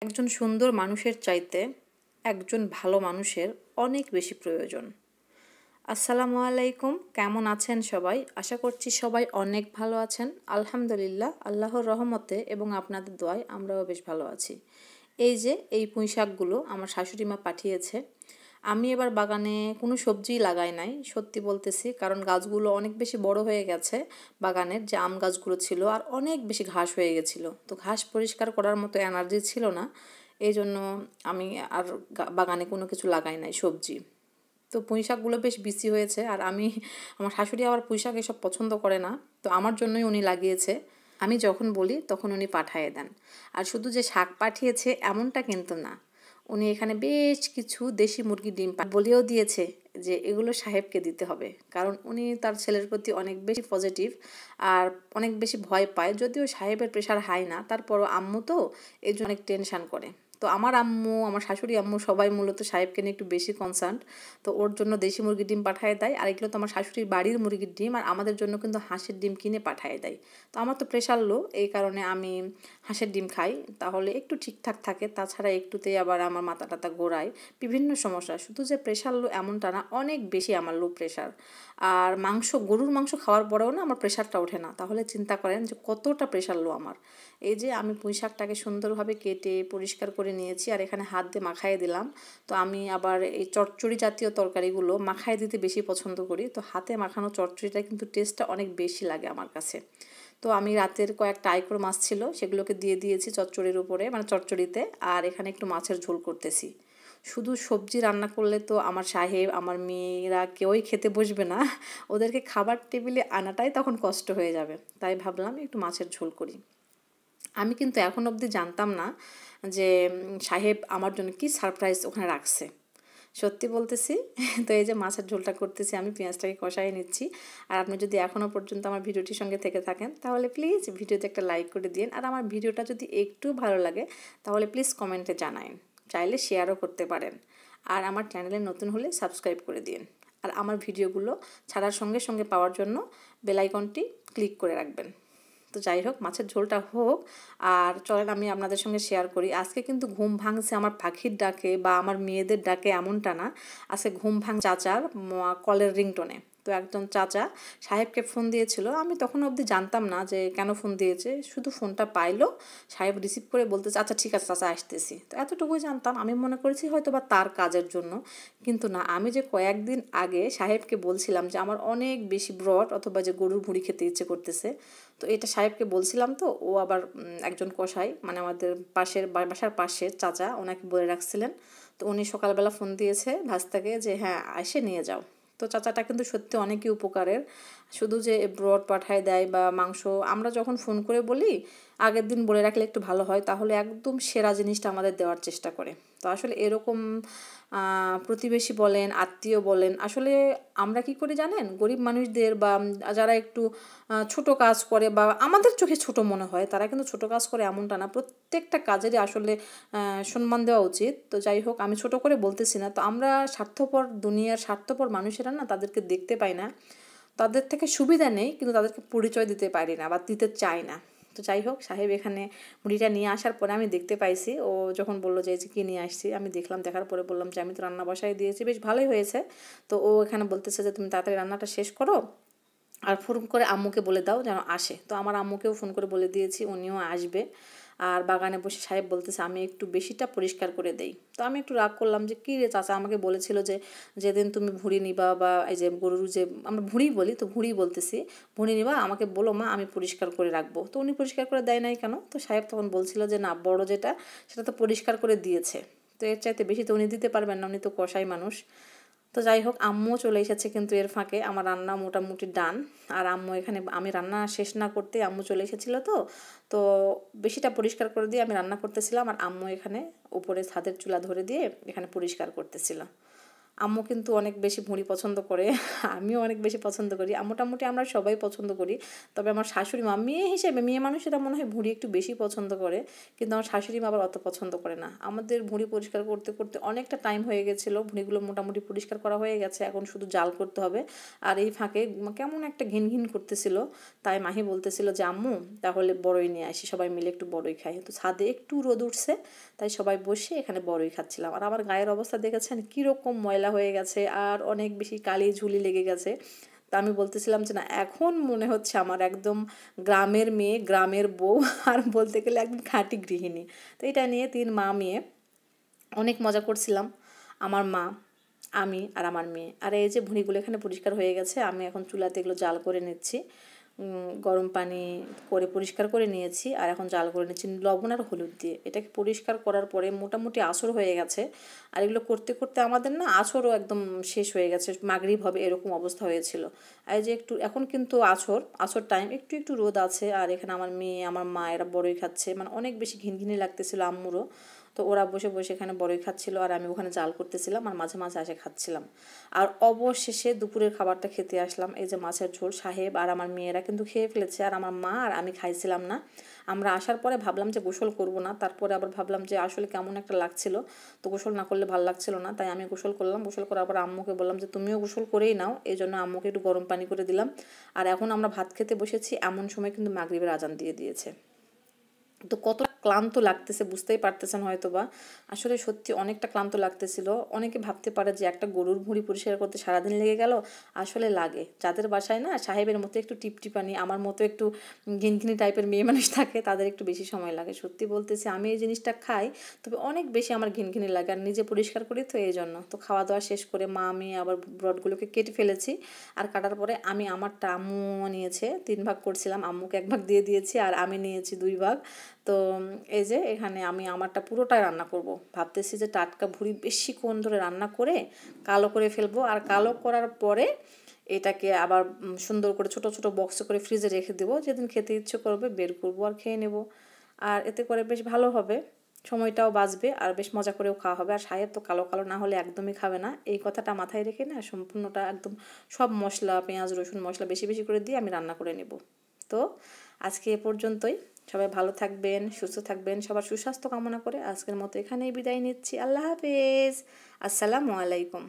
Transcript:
একজন সুন্দর মানুষের চাইতে একজন ভালো মানুষের অনেক বেশি প্রয়োজন। আসসালামু আলাইকুম, কেমন আছেন সবাই? আশা করছি সবাই অনেক ভালো আছেন। আলহামদুলিল্লাহ, আল্লাহর রহমতে এবং আপনাদের দোয়ায় আমরাও বেশ ভালো আছি। এই যে এই পুঁইশাকগুলো আমার শাশুড়ি মা পাঠিয়েছে। আমি এবার বাগানে কোনো সবজিই লাগাই নাই, সত্যি বলতেছি, কারণ গাছগুলো অনেক বেশি বড় হয়ে গেছে। বাগানের যে আম গাছগুলো ছিল আর অনেক বেশি ঘাস হয়ে গেছিলো, তো ঘাস পরিষ্কার করার মতো এনার্জি ছিল না। এই জন্য আমি আর বাগানে কোনো কিছু লাগাই নাই সবজি। তো পুঁইশাকগুলো বেশ বিসি হয়েছে, আর আমার শাশুড়ি আবার পুঁইশাক এসব পছন্দ করে না, তো আমার জন্যই উনি লাগিয়েছে। আমি যখন বলি তখন উনি পাঠিয়ে দেন। আর শুধু যে শাক পাঠিয়েছে এমনটা কিন্তু না, উনি এখানে বেশ কিছু দেশি মুরগির ডিম বলেও দিয়েছে যে এগুলো সাহেবকে দিতে হবে, কারণ উনি তার ছেলের প্রতি অনেক বেশি পজিটিভ আর অনেক বেশি ভয় পায়। যদিও সাহেবের প্রেশার হাই না, তারপরও আম্মু তো এই জন্য অনেক টেনশান করে। তো আমার আম্মু, আমার শাশুড়ি আম্মু সবাই মূলত সাহেবকে নিয়ে একটু বেশি কনসার্ন। তো ওর জন্য দেশি মুরগির ডিম পাঠিয়ে দেয়, আর এগুলো তো আমার শাশুড়ির বাড়ির মুরগির ডিম, আর আমাদের জন্য কিন্তু হাঁসের ডিম কিনে পাঠিয়ে দেয়। তো আমার তো প্রেশার লো, এই কারণে আমি হাঁসের ডিম খাই, তাহলে একটু ঠিকঠাক থাকে। তাছাড়া একটুতেই আবার আমার মাথা টাথা ঘোরায়, বিভিন্ন সমস্যা। শুধু যে প্রেশার লো এমনটা না, অনেক বেশি আমার লো প্রেশার। আর গরুর মাংস খাওয়ার পরেও না আমার প্রেশারটা ওঠে না, তাহলে চিন্তা করেন যে কতটা প্রেশার লো আমার। এই যে আমি পুঁই শাকটাকে সুন্দরভাবে কেটে পরিষ্কার করে নিয়েছি, আর এখানে হাত দিয়ে মাখায়ে দিলাম। তো আমি আবার এই চচ্চড়ি জাতীয় তরকারিগুলো মাখায় দিতে বেশি পছন্দ করি, তো হাতে মাখানো চচ্চড়িটা কিন্তু টেস্টটা অনেক বেশি লাগে আমার কাছে। তো আমি রাতের কয়েকটা আইকোর মাছ ছিল, সেগুলোকে দিয়ে দিয়েছি চচ্চড়ির উপরে, মানে চচ্চড়িতে। আর এখানে একটু মাছের ঝোল করতেছি। শুধু সবজি রান্না করলে তো আমার সাহেব, আমার মেয়েরা কেউই খেতে বসবে না, ওদেরকে খাবার টেবিলে আনাটাই তখন কষ্ট হয়ে যাবে। তাই ভাবলাম একটু মাছের ঝোল করি। আমি কিন্তু এখন অবধি জানতাম না যে সাহেব আমার জন্য কি সারপ্রাইজ ওখানে রাখছে, সত্যি বলতেছি। তো এই যে মাছের ঝোলটা করতেছি, আমি পেঁয়াজটাকে কষাই নিচ্ছি। আর আপনি যদি এখনও পর্যন্ত আমার ভিডিওটির সঙ্গে থেকে থাকেন, তাহলে প্লিজ ভিডিওতে একটা লাইক করে দিন। আর আমার ভিডিওটা যদি একটু ভালো লাগে তাহলে প্লিজ কমেন্টে জানান, চাইলে শেয়ারও করতে পারেন। আর আমার চ্যানেলে নতুন হলে সাবস্ক্রাইব করে দিন। আর আমার ভিডিওগুলো ছাড়ার সঙ্গে সঙ্গে পাওয়ার জন্য বেল আইকনটি ক্লিক করে রাখবেন। তো যাই হোক, মাছের ঝোলটা হোক, আর চলেন আমি আপনাদের সঙ্গে শেয়ার করি। আজকে কিন্তু ঘুম ভাঙছে আমার পাখির ডাকে বা আমার মেয়েদের ডাকে, এমনটা না। আজকে ঘুম চাচার কলের রিংটোনে। তো একজন চাচা সাহেবকে ফোন দিয়েছিল, আমি তখন অবধি জানতাম না যে কেন ফোন দিয়েছে। শুধু ফোনটা পাইলো, সাহেব রিসিভ করে বলতেছে আচ্ছা ঠিক আছে চাচা আসতেছি। তো এতটুকুই জানতাম, আমি মনে করেছি হয়তো বা তার কাজের জন্য। কিন্তু না, আমি যে কয়েকদিন আগে সাহেবকে বলছিলাম যে আমার অনেক বেশি ব্রড অথবা যে গরুর ভুঁড়ি খেতে ইচ্ছে করতেছে, তো এটা সাহেবকে বলছিলাম। তো ও আবার একজন কসাই, মানে আমাদের বাসার পাশের চাচা, ওনাকে বলে রাখছিলেন। তো উনি সকালবেলা ফোন দিয়েছে ভাস্তাকে যে হ্যাঁ এসে নিয়ে যাও। তো চাচাটা কিন্তু সত্যি অনেকই উপকারের। শুধু যে ব্রড পাঠায় দেয় বা মাংস, আমরা যখন ফোন করে বলি আগের দিন বলে রাখলে একটু ভালো হয়, তাহলে একদম সেরা জিনিসটা আমাদের দেওয়ার চেষ্টা করে। তো আসলে এরকম প্রতিবেশী বলেন, আত্মীয় বলেন, আসলে আমরা কি করি জানেন, গরিব মানুষদের বা যারা একটু ছোট কাজ করে বা আমাদের চোখে ছোট মনে হয়, তারা কিন্তু ছোট কাজ করে এমনটা না, প্রত্যেকটা কাজেরই আসলে সম্মান দেওয়া উচিত। তো যাই হোক, আমি ছোট করে বলতেছি না। তো আমরা স্বার্থপর, দুনিয়ার স্বার্থপর মানুষেরা না, তাদেরকে দেখতে পাই না, তাদের থেকে সুবিধা নেই, কিন্তু তাদেরকে পরিচয় দিতে পারি না বা দিতে চাই না। তো যাই হোক, সাহেব এখানে মুড়িটা নিয়ে আসার পরে আমি দেখতে পাইছি, ও যখন বললো যে কী নিয়ে আসছি, আমি দেখলাম, দেখার পরে বললাম যে আমি তো রান্না বসাই দিয়েছি, বেশ ভালোই হয়েছে। তো ও এখানে বলতেছে যে তুমি তাড়াতাড়ি রান্নাটা শেষ করো, আর ফোন করে আম্মুকে বলে দাও যেন আসে। তো আমার আম্মুকেও ফোন করে বলে দিয়েছি, উনিও আসবে। আর বাগানে বসে সাহেব বলতেছে আমি একটু বেশিটা পরিষ্কার করে দেই। তো আমি একটু রাগ করলাম যে কী রে চাচা, আমাকে বলেছিল যে যেদিন তুমি ভুঁড়ি নিবা বা এই যে গরুর যে আমরা ভুঁড়ি বলি, তো ভুঁড়ি বলতেছি, ভুঁড়ি নিবা আমাকে বলো মা, আমি পরিষ্কার করে রাখবো। তো উনি পরিষ্কার করে দেয় নাই কেন? তো সাহেব তখন বলছিল যে না, বড় যেটা সেটা তো পরিষ্কার করে দিয়েছে, তো এর চাইতে বেশি তো উনি দিতে পারবেন না, উনি তো কসাই মানুষ। তো যাই হোক, আম্মুও চলে এসেছে, কিন্তু এর ফাঁকে আমার রান্না মোটামুটি ডান। আর আম্মু এখানে, আমি রান্না শেষ না করতে আম্মু চলে এসেছিলো। তো তো বেশিটা পরিষ্কার করে দিয়ে আমি রান্না করতেছিলাম, আর আম্মু এখানে উপরে ছাদের চুলা ধরে দিয়ে এখানে পরিষ্কার করতেছিল। আম্মু কিন্তু অনেক বেশি ভুঁড়ি পছন্দ করে, আমিও অনেক বেশি পছন্দ করি, মোটামুটি আমরা সবাই পছন্দ করি। তবে আমার শাশুড়ি মা, মেয়ে হিসেবে মেয়ে মানুষেরা মনে হয় ভুঁড়ি একটু বেশি পছন্দ করে, কিন্তু আমার শাশুড়ি মা আবার অত পছন্দ করে না। আমাদের ভুঁড়ি পরিষ্কার করতে করতে অনেকটা টাইম হয়ে গেছিলো, ভুঁড়িগুলো মোটামুটি পরিষ্কার করা হয়ে গেছে, এখন শুধু জাল করতে হবে। আর এই ফাঁকে কেমন একটা ঘিন ঘিন করতেছিল, তাই মাহি বলতেছিল যে আম্মু তাহলে বড়ই নিয়ে আসি, সবাই মিলে একটু বড়ই খাই। তো ছাদে একটু রোদ উঠছে, তাই সবাই বসে এখানে বড়ই খাচ্ছিলাম। আর আমার গায়ের অবস্থা দেখেছেন কীরকম ময়লা হয়ে গেছে, আর অনেক বেশি কালি ঝুলি লেগে গেছে। তা আমি বলতেছিলাম যে না, এখন মনে হচ্ছে আমার একদম গ্রামের মেয়ে, গ্রামের বউ, আর বলতে গেলে একদম খাঁটি গৃহিণী। তো এটা নিয়ে 3 মা মেয়ে অনেক মজা করছিলাম, আমার মা, আমি আর আমার মেয়ে। আর এই যে ভুঁড়িগুলো এখানে পরিষ্কার হয়ে গেছে, আমি এখন চুলাতে এগুলো জাল করে নিচ্ছি, গরম পানি করে পরিষ্কার করে নিয়েছি, আর এখন জাল করে নিচ্ছি লবণ আর হলুদ দিয়ে। এটাকে পরিষ্কার করার পরে মোটামুটি আসর হয়ে গেছে, আর এগুলো করতে করতে আমাদের না আসরও একদম শেষ হয়ে গেছে, মাগরিব হবে এরকম অবস্থা হয়েছিল। এই যে একটু এখন কিন্তু আসর টাইম, একটু একটু রোদ আছে, আর এখানে আমার মেয়ে আমার মা এরা বড়ই খাচ্ছে, মানে অনেক বেশি ঘিনঘিনি লাগতেছিল আম্মুরও। তো ওরা বসে বসে এখানে বড়ই খাচ্ছিল, আর আমি ওখানে জাল করতেছিলাম, আর মাঝে মাঝে এসে খাচ্ছিলাম। আর অবশেষে দুপুরের খাবারটা খেতে আসলাম, এই যে মাছের ঝোল। সাহেব আর আমার মেয়েরা কিন্তু খেয়ে ফেলেছে, আর আমার মা আর আমি খাইছিলাম না। আমরা আসার পরে ভাবলাম যে গোসল করব না, তারপরে আবার ভাবলাম যে আসলে কেমন একটা লাগছিল, তো গোসল না করলে ভালো লাগছিল না, তাই আমি গোসল করলাম। গোসল করার পর আম্মুকে বললাম যে তুমিও গোসল করেই নাও, এই জন্য আম্মুকে একটু গরম পানি করে দিলাম। আর এখন আমরা ভাত খেতে বসেছি, এমন সময় কিন্তু মাগরিবের আজান দিয়ে দিয়েছে। তো কত ক্লান্ত লাগতেছে বুঝতেই পারতেছেন হয়তো বা, আসলে সত্যি অনেকটা ক্লান্ত লাগতেছিল। অনেকে ভাবতে পারে যে একটা গরুর ভুঁড়ি পরিষ্কার করতে সারাদিন লেগে গেল, আসলে লাগে। যাদের বাসায় না সাহেবের মতো একটু টিপটিপানি, আমার মতো একটু ঘিনঘিনি টাইপের মেয়ে মানুষ থাকে, তাদের একটু বেশি সময় লাগে। সত্যি বলতেছি, আমি এই জিনিসটা খাই, তবে অনেক বেশি আমার ঘিনঘিনি লাগে, আর নিজে পরিষ্কার করি তো এই জন্য। তো খাওয়া দাওয়া শেষ করে মা আমি আবার ব্রডগুলোকে কেটে ফেলেছি, আর কাটার পরে আমি আমারটা, আম্মু নিয়েছে 3 ভাগ করছিলাম, আম্মুকে 1 ভাগ দিয়ে দিয়েছি, আর আমি নিয়েছি 2 ভাগ। তো এই যে এখানে আমি আমারটা পুরোটাই রান্না করব, ভাবতেছি যে টাটকা ভুঁড়ি বেশিক্ষণ ধরে রান্না করে কালো করে ফেলবো, আর কালো করার পরে এটাকে আবার সুন্দর করে ছোট ছোট বক্সে করে ফ্রিজে রেখে দেবো, যেদিন খেতে ইচ্ছে করবে বের করবো আর খেয়ে নেব। আর এতে করে বেশ ভালো হবে, সময়টাও বাঁচবে, আর বেশ মজা করেও খাওয়া হবে। আর সাহেব তো কালো কালো না হলে একদমই খাবে না, এই কথাটা মাথায় রেখে না সম্পূর্ণটা একদম সব মশলা, পেঁয়াজ রসুন মশলা বেশি বেশি করে দিয়ে আমি রান্না করে নেব। তো আজকে এ পর্যন্তই, সবাই ভালো থাকবেন, সুস্থ থাকবেন, সবার সুস্বাস্থ্য কামনা করে আজকের মতো এখানেই বিদায় নিচ্ছি। আল্লাহ হাফেজ, আসসালামু আলাইকুম।